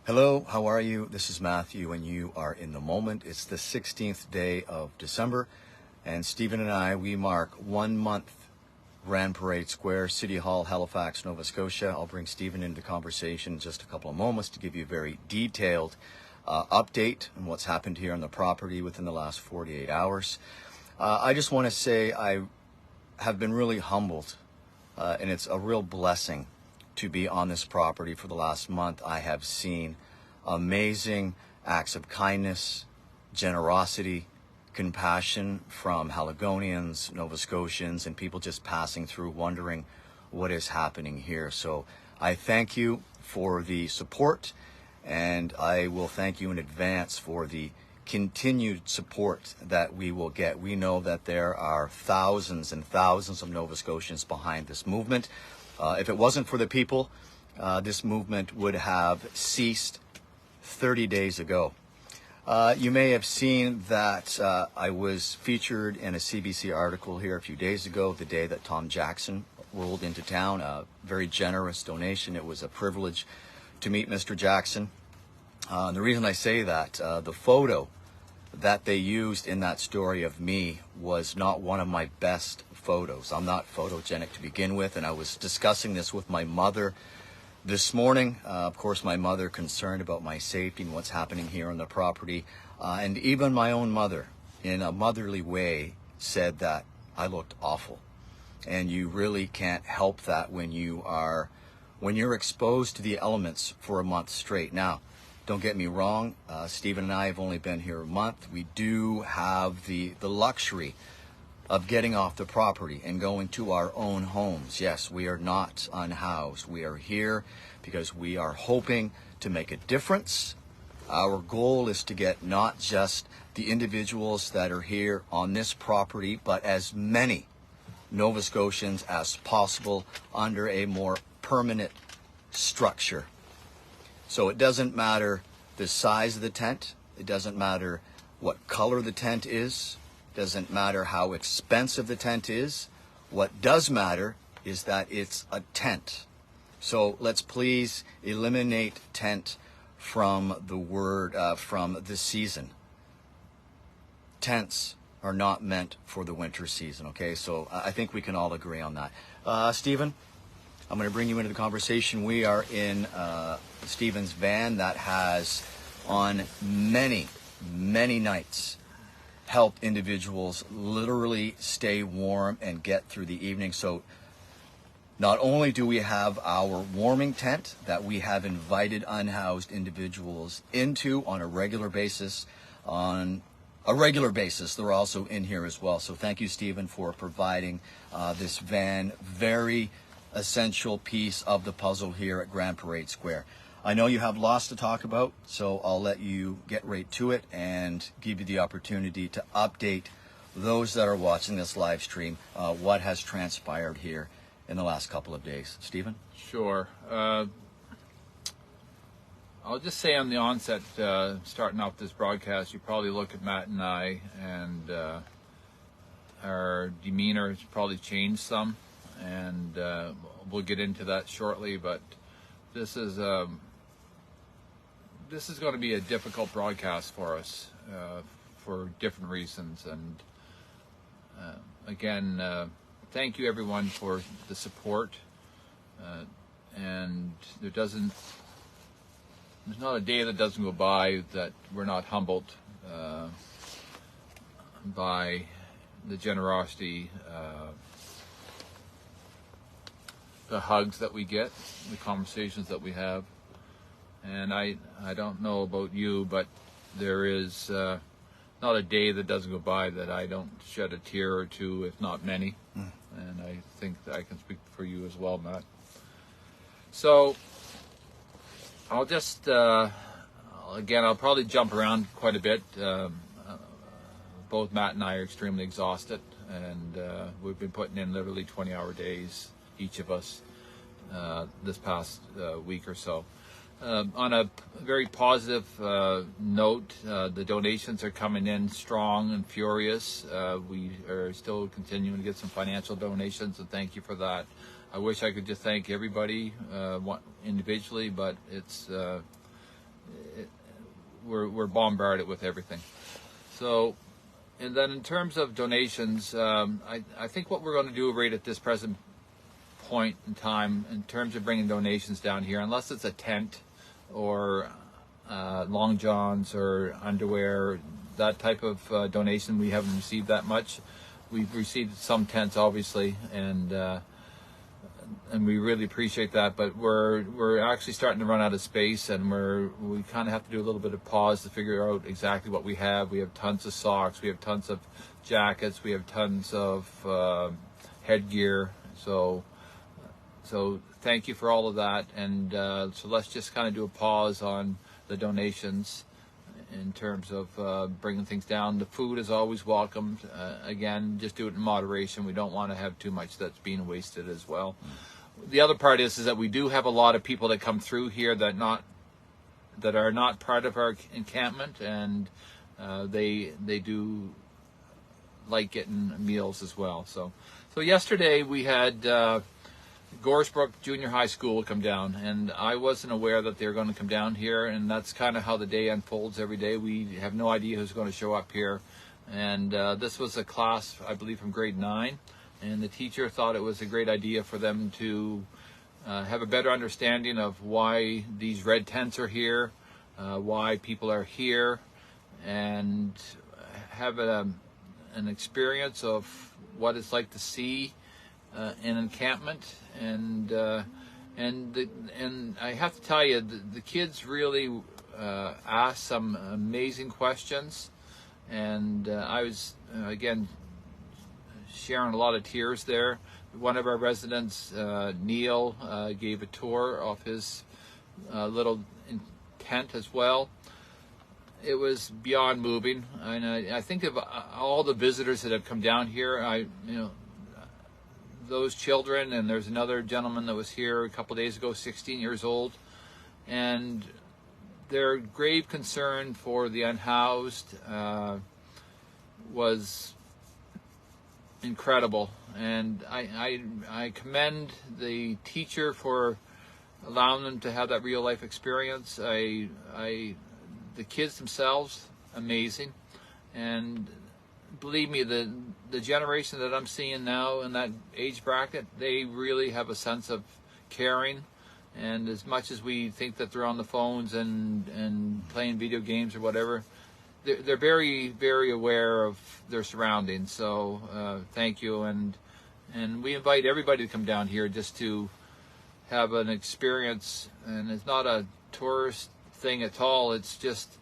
Hello, how are you? This is Matthew, and you are in the moment. It's the 16th day of December, and Stephen and I, we mark 1 month Grand Parade Square, City Hall, Halifax, Nova Scotia. I'll bring Stephen into the conversation in just a couple of moments to give you a very detailed update on what's happened here on the property within the last 48 hours. I just want to say I have been really humbled, and it's a real blessing to be on this property for the last month. I have seen amazing acts of kindness, generosity, compassion from Haligonians, Nova Scotians, and people just passing through wondering what is happening here. So I thank you for the support, and I will thank you in advance for the continued support that we will get. We know that there are thousands and thousands of Nova Scotians behind this movement. If it wasn't for the people, this movement would have ceased 30 days ago. You may have seen that I was featured in a CBC article here a few days ago, the day that Tom Jackson rolled into town. A very generous donation. It was a privilege to meet Mr. Jackson. And the reason I say that, the photo that they used in that story of me was not one of my best photos. I'm not photogenic to begin with, and I was discussing this with my mother this morning. Of course, my mother concerned about my safety and what's happening here on the property. And even my own mother, in a motherly way, said that I looked awful. And you really can't help that when you're exposed to the elements for a month straight. Now, don't get me wrong, Stephen and I have only been here a month. We do have the luxury of getting off the property and going to our own homes. Yes, we are not unhoused. We are here because we are hoping to make a difference. Our goal is to get not just the individuals that are here on this property, but as many Nova Scotians as possible under a more permanent structure. So it doesn't matter the size of the tent. It doesn't matter what color the tent is. It doesn't matter how expensive the tent is. What does matter is that it's a tent. So let's please eliminate tent from the word, from the season. Tents are not meant for the winter season, okay? So I think we can all agree on that. Stephen, I'm going to bring you into the conversation. We are in Stephen's van that has, on many, many nights, helped individuals literally stay warm and get through the evening. So not only do we have our warming tent that we have invited unhoused individuals into on a regular basis, they're also in here as well. So thank you, Stephen, for providing this van. Very essential piece of the puzzle here at Grand Parade Square. I know you have lots to talk about, so I'll let you get right to it and give you the opportunity to update those that are watching this live stream what has transpired here in the last couple of days. Stephen? Sure. I'll just say on the onset, starting off this broadcast, you probably look at Matt and I, and our demeanor has probably changed some, and we'll get into that shortly. But this is going to be a difficult broadcast for us for different reasons. And again, thank you everyone for the support. And there's not a day that doesn't go by that we're not humbled by the generosity, the hugs that we get, the conversations that we have. And I don't know about you, but there is not a day that doesn't go by that I don't shed a tear or two, if not many. And I think that I can speak for you as well, Matt. So I'll just, again, I'll probably jump around quite a bit. Both Matt and I are extremely exhausted, and we've been putting in literally 20-hour days, each of us, this past week or so. On a very positive note, the donations are coming in strong and furious. We are still continuing to get some financial donations, and thank you for that. I wish I could just thank everybody individually, but it's we're bombarded with everything. So, and then in terms of donations, I think what we're going to do right at this present point in time, in terms of bringing donations down here, unless it's a tent or long johns or underwear, that type of donation, we haven't received that much. We've received some tents, obviously, and we really appreciate that. But we're actually starting to run out of space, and we kind of have to do a little bit of pause to figure out exactly what we have. We have tons of socks, we have tons of jackets, we have tons of headgear. So thank you for all of that, and so let's just kind of do a pause on the donations in terms of bringing things down. The food is always welcomed. Again, just do it in moderation. We don't want to have too much that's being wasted as well. The other part is that we do have a lot of people that come through here that are not part of our encampment, and they do like getting meals as well. So yesterday we had Goresbrook Junior High School come down, and I wasn't aware that they were going to come down here, and that's kind of how the day unfolds every day. We have no idea who's going to show up here, and this was a class, I believe, from grade 9, and the teacher thought it was a great idea for them to have a better understanding of why these red tents are here, why people are here, and have an experience of what it's like to see an encampment, and I have to tell you, the kids really asked some amazing questions, and I was again sharing a lot of tears there. One of our residents, Neil, gave a tour of his little tent as well. It was beyond moving, and I think of all the visitors that have come down here. Those children, and there's another gentleman that was here a couple of days ago, 16 years old, and their grave concern for the unhoused was incredible, and I commend the teacher for allowing them to have that real life experience. The kids themselves, amazing, and believe me, the generation that I'm seeing now in that age bracket, they really have a sense of caring. And as much as we think that they're on the phones and playing video games or whatever, they're very, very aware of their surroundings. So thank you, and we invite everybody to come down here just to have an experience. And it's not a tourist thing at all. It's just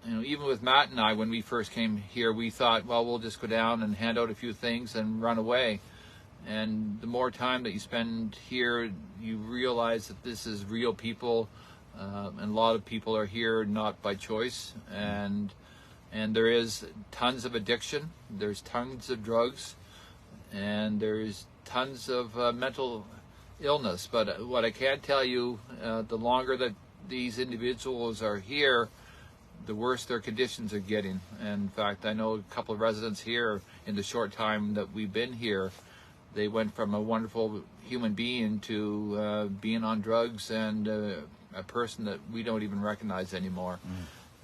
even with Matt and I, when we first came here, we thought, well, we'll just go down and hand out a few things and run away. And the more time that you spend here, you realize that this is real people, and a lot of people are here not by choice. And there is tons of addiction, there's tons of drugs, and there's tons of mental illness. But what I can tell you, the longer that these individuals are here, the worse their conditions are getting. And in fact, I know a couple of residents here, in the short time that we've been here, they went from a wonderful human being to being on drugs and a person that we don't even recognize anymore.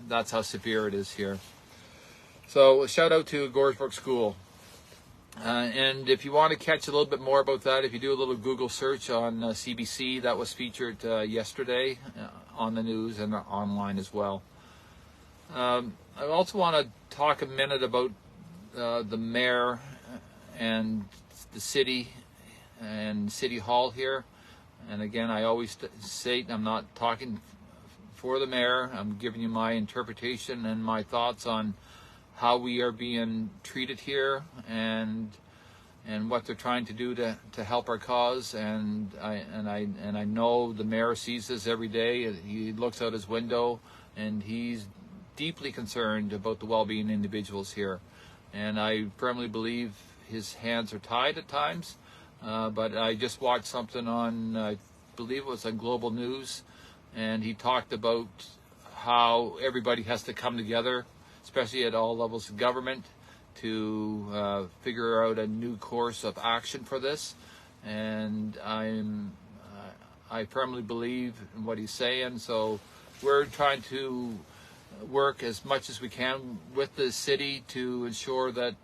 That's how severe it is here. So shout out to Goresbrook School. And if you want to catch a little bit more about that, if you do a little Google search on CBC, that was featured yesterday on the news and online as well. I also want to talk a minute about the mayor and the city and City Hall here. And again, I always say I'm not talking for the mayor. I'm giving you my interpretation and my thoughts on how we are being treated here, and what they're trying to do to help our cause. And I know the mayor sees this every day. He looks out his window, and he's deeply concerned about the well-being of individuals here, and I firmly believe his hands are tied at times. But I just watched something on, I believe it was on Global News, and he talked about how everybody has to come together, especially at all levels of government, to figure out a new course of action for this. And I firmly believe in what he's saying. So we're trying to work as much as we can with the city to ensure that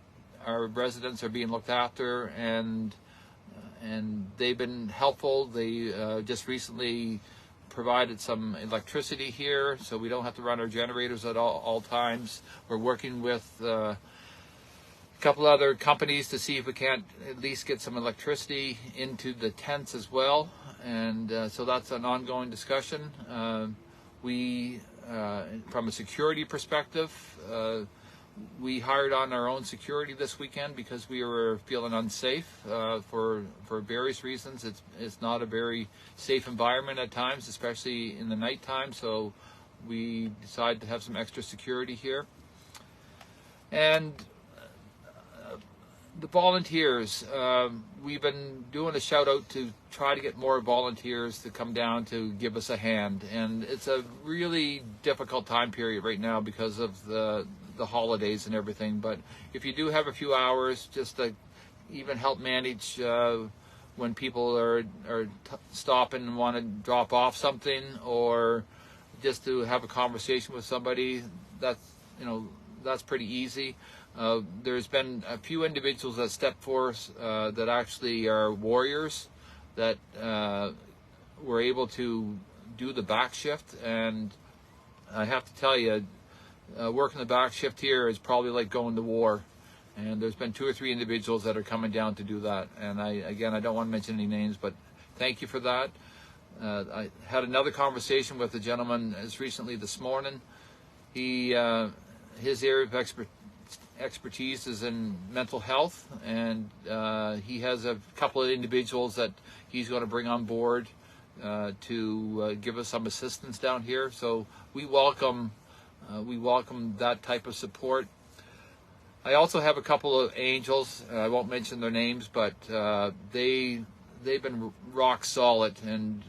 our residents are being looked after, and they've been helpful. They just recently provided some electricity here, so we don't have to run our generators at all times. We're working with a couple other companies to see if we can't at least get some electricity into the tents as well, and so that's an ongoing discussion. We, from a security perspective, we hired on our own security this weekend because we were feeling unsafe for various reasons. It's not a very safe environment at times, especially in the nighttime. So we decided to have some extra security here. And the volunteers, we've been doing a shout out to try to get more volunteers to come down to give us a hand. And it's a really difficult time period right now because of the holidays and everything. But if you do have a few hours just to even help manage when people are stopping and want to drop off something, or just to have a conversation with somebody, that's pretty easy. There's been a few individuals that stepped forth that actually are warriors that were able to do the back shift, and I have to tell you, working the back shift here is probably like going to war. And there's been 2 or 3 individuals that are coming down to do that. And I don't want to mention any names, but thank you for that. I had another conversation with a gentleman as recently this morning. His area of expertise is in mental health, and he has a couple of individuals that he's going to bring on board to give us some assistance down here. So we welcome that type of support. I also have a couple of angels. I won't mention their names, but they've been rock solid, and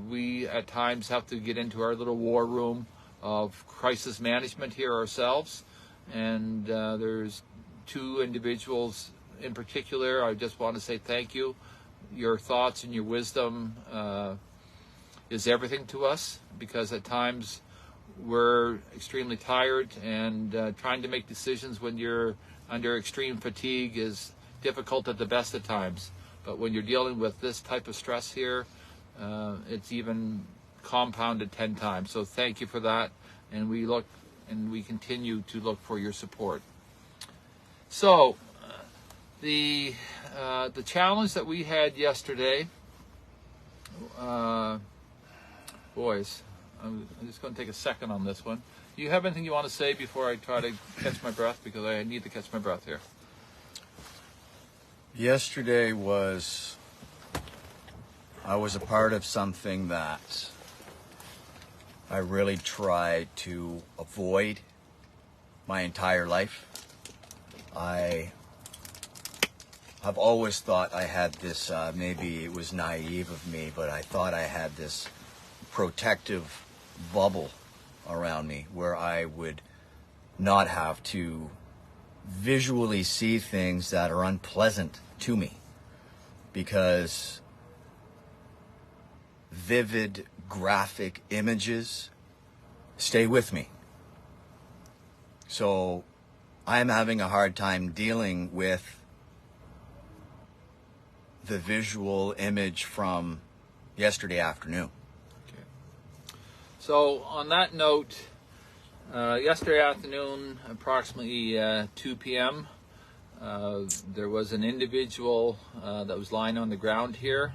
we at times have to get into our little war room of crisis management here ourselves. And there's 2 individuals in particular. I just want to say thank you. Your thoughts and your wisdom is everything to us, because at times we're extremely tired, and trying to make decisions when you're under extreme fatigue is difficult at the best of times. But when you're dealing with this type of stress here, it's even compounded 10 times. So thank you for that, and we continue to look for your support. So the challenge that we had yesterday, boys, I'm just going to take a second on this one. Do you have anything you want to say before I try to catch my breath? Because I need to catch my breath here. Yesterday I was a part of something that I really tried to avoid my entire life. I have always thought I had this, maybe it was naive of me, but I thought I had this protective bubble around me where I would not have to visually see things that are unpleasant to me, because vivid graphic images stay with me. So I'm having a hard time dealing with the visual image from yesterday afternoon. So on that note, yesterday afternoon, approximately 2 p.m., there was an individual that was lying on the ground here,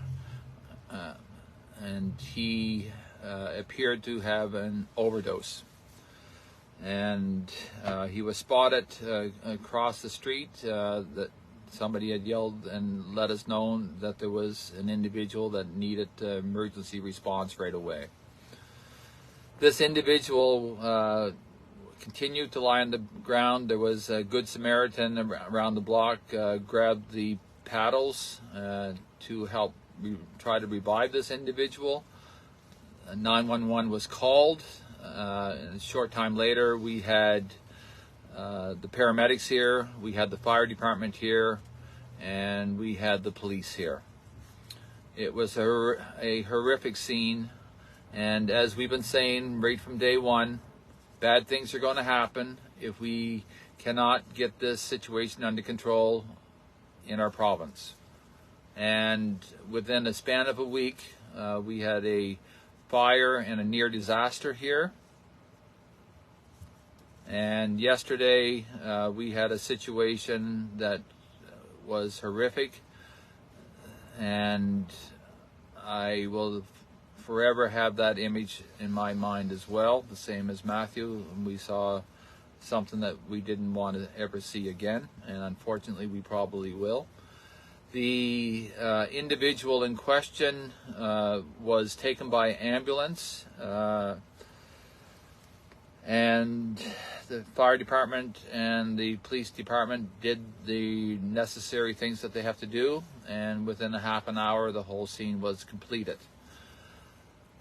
and he appeared to have an overdose. And he was spotted across the street. That somebody had yelled and let us know that there was an individual that needed emergency response right away. This individual continued to lie on the ground. There was a good Samaritan around the block, grabbed the paddles to help try to revive this individual. 911 was called. And a short time later, we had the paramedics here, we had the fire department here, and we had the police here. It was a horrific scene, and as we've been saying right from day one, bad things are going to happen if we cannot get this situation under control in our province. And within a span of a week, we had a fire and a near disaster here. And yesterday, we had a situation that was horrific, and I will forever have that image in my mind as well, the same as Matthew. We saw something that we didn't want to ever see again, and unfortunately we probably will. The individual in question was taken by ambulance, and the fire department and the police department did the necessary things that they have to do, and within a half an hour the whole scene was completed.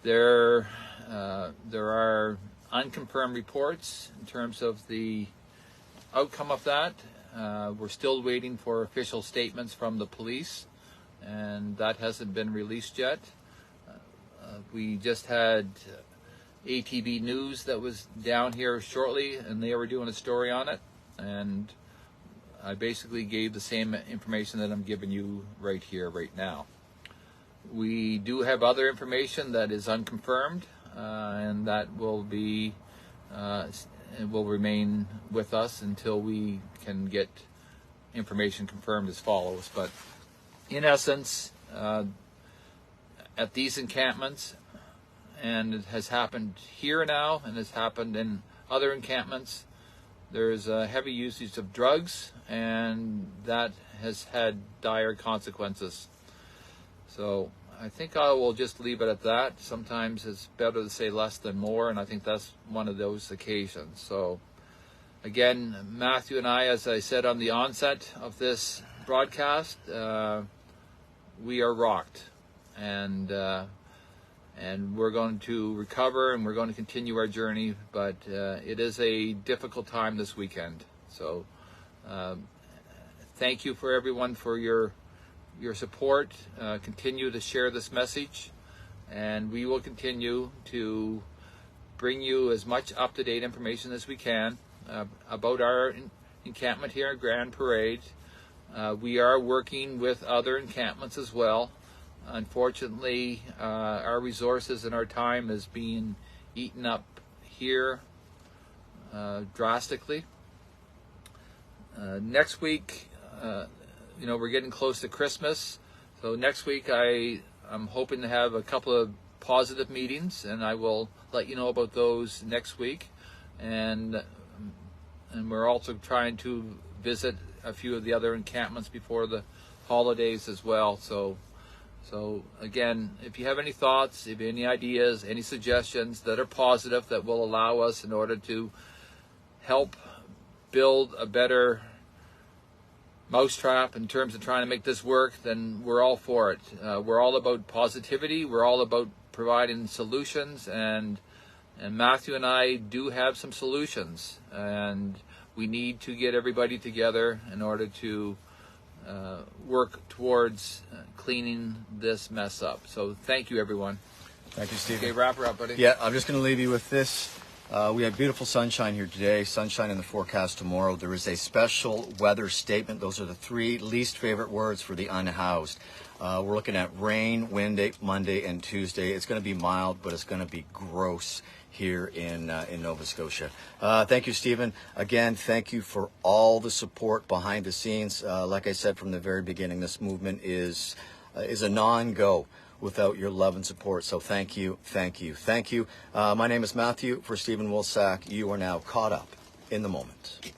There are unconfirmed reports in terms of the outcome of that. We're still waiting for official statements from the police, and that hasn't been released yet. We just had ATV News that was down here shortly, and they were doing a story on it, and I basically gave the same information that I'm giving you right here, right now. We do have other information that is unconfirmed, and that will be will remain with us until we can get information confirmed as follows. But in essence, at these encampments, and it has happened here now, and has happened in other encampments, there's a heavy usage of drugs, and that has had dire consequences. So I think I will just leave it at that. Sometimes it's better to say less than more, and I think that's one of those occasions. So again, Matthew and I, as I said on the onset of this broadcast, we are rocked, and we're going to recover, and we're going to continue our journey, but it is a difficult time this weekend. So thank you for everyone for your support. Continue to share this message, and we will continue to bring you as much up-to-date information as we can about our encampment here at Grand Parade. We are working with other encampments as well. Unfortunately, our resources and our time is being eaten up here drastically. Next week, we're getting close to Christmas, so next week I'm hoping to have a couple of positive meetings, and I will let you know about those next week. And we're also trying to visit a few of the other encampments before the holidays as well. So again, if you have any thoughts, if you have any ideas, any suggestions that are positive that will allow us in order to help build a better mousetrap in terms of trying to make this work, then we're all for it. We're all about positivity. We're all about providing solutions, and Matthew and I do have some solutions, and we need to get everybody together in order to work towards cleaning this mess up. So thank you, everyone. Thank you, Stephen. Okay, wrap her up, buddy. Yeah, I'm just going to leave you with this. We have beautiful sunshine here today, sunshine in the forecast tomorrow. There is a special weather statement. Those are the three least favorite words for the unhoused. We're looking at rain, wind, Monday and Tuesday. It's going to be mild, but it's going to be gross here in Nova Scotia. Thank you, Stephen. Again, thank you for all the support behind the scenes. Like I said from the very beginning, this movement is a non-go without your love and support. So thank you, thank you, thank you. My name is Matthew. For Stephen Wilsack, you are now caught up in the moment.